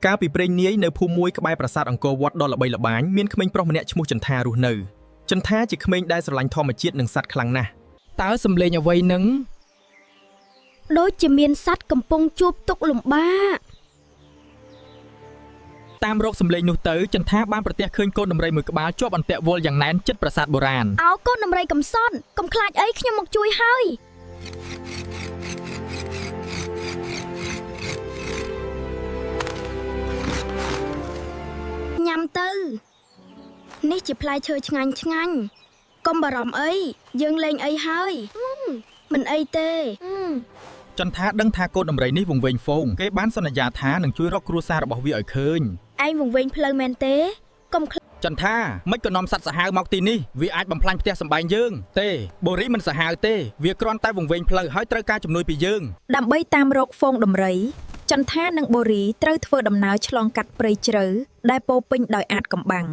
កាលពីព្រេងនាយនៅភូមិមួយក្បែរប្រាសាទអង្គរវត្តដ៏ល្បីល្បាញមានក្មេងប្រុសម្នាក់ឈ្មោះចន្ទារស់នៅចន្ទាជាក្មេងដែលស្រឡាញ់ធម្មជាតិនិងសត្វខ្លាំងណាស់តើសំឡេងអ្វីនឹងដូចជាមានសត្វកំពុងជួបទុក្ខលំបាកតាមរកសំឡេងនោះទៅចន្ទាបានប្រទះឃើញកូនដំរីមួយក្បាលជាប់អន្ទាក់វល់យ៉ាងណែនជិតប្រាសាទបុរាណអោកូនដំរីកំសត់កុំខ្លាចអីខ្ញុំមកជួយហើយញ៉ាំទៅនេះជាផ្លែឈើឆ្ងាញ់កុំបារម្ភអីយើងលេងអីហើយមិនអីទេចន្ទាដឹងថាកូនដំរីនេះវង្វេងហ្វូងគេបានសន្យាថានឹងជួយរកគ្រួសាររបស់វាឲ្យឃើញឯងវង្វេងផ្លូវមែនទេកុំចន្ទាមិនក៏នាំសត្វសាហាវមកទីនេះវាអាចបំផ្លាញផ្ទះសម្បែងយើងទេបូរីមិនសាហាវទេវាគ្រាន់តែវង្វេងផ្លូវហើយត្រូវការជំនួយពីយើងដើម្បីតាមរកហ្វូងដំរីចន្ទានិងបូរីត្រូវធ្វើដំណើរឆ្លងកាត់ព្រៃជ្រៅដែលពោពេញដោយអាថ៌កំបាំង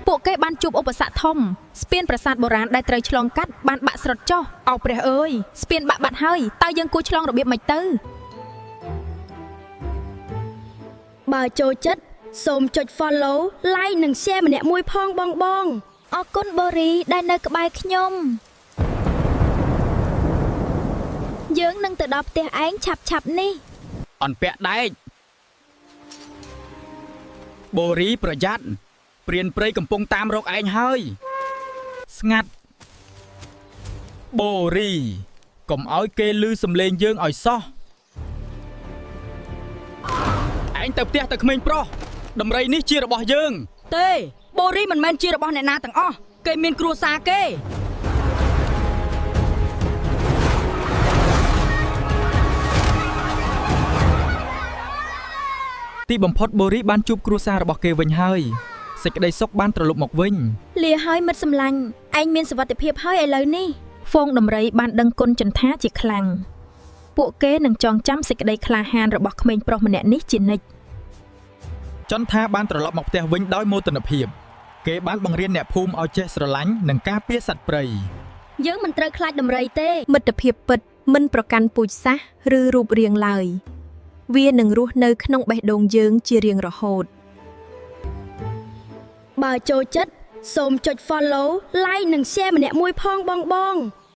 ពួកគេបានជួបឧបសគ្គធំស្ពានប្រាសាទបុរាណដែលត្រូវឆ្លងកាត់បានបាក់ស្រុតចុះអោព្រះអើយស្ពានបាក់បាត់ហើយតើយើងគួរឆ្លងរបៀបម៉េចទៅបើចូលចិត្តសូមចុច follow like និង share ម្នាក់មួយផងបងអរគុណបូរីដែលនៅក្បែរខ្ញុំយើងនឹងទៅដល់ផ្ទះឯងឆាប់នេះអន្ពាក់ដែកបូរីប្រយ័ត្នព្រានព្រៃកំពុងតាមរកឯងហើយស្ងាត់បូរីកុំឲ្យគេឮសំឡេងយើងឲ្យសោះឯងទៅផ្ទះទៅក្មេងប្រុសដំរីនេះជារបស់យើងទេបូរីមិនមែនជារបស់អ្នកណាទាំងអស់គេមានគ្រួសារគេទីបំផុតបូរីបានជួបគ្រួសាររបស់គេវិញហើយសេចក្តីសុខបានត្រឡប់មកវិញលាហើយមិត្តសម្លាញ់ឯងមានសុវត្ថិភាពហើយឥឡូវនេះហ្វូងដំរីបានដឹងគុណចន្ទាជាខ្លាំងពួកគេនឹងចងចាំសេចក្តីក្លាហានរបស់ក្មេងប្រុសម្នាក់នេះជានិច្ចចន្ទាបានត្រឡប់មកផ្ទះវិញដោយមោទនភាពគេបានបង្រៀនអ្នកភូមិឲ្យចេះស្រឡាញ់និងការពារសត្វព្រៃយើងមិនត្រូវខ្លាចដំរីទេមិត្តភាពពិតមិនប្រកាន់ពូជសាសន៍ឬរូបរាងឡើយវានឹងរស់នៅក្នុងបេះដូងយើងជារៀងរហូតបើចូលចិត្តសូមចុច follow like និង share ម្នាក់មួយផងបង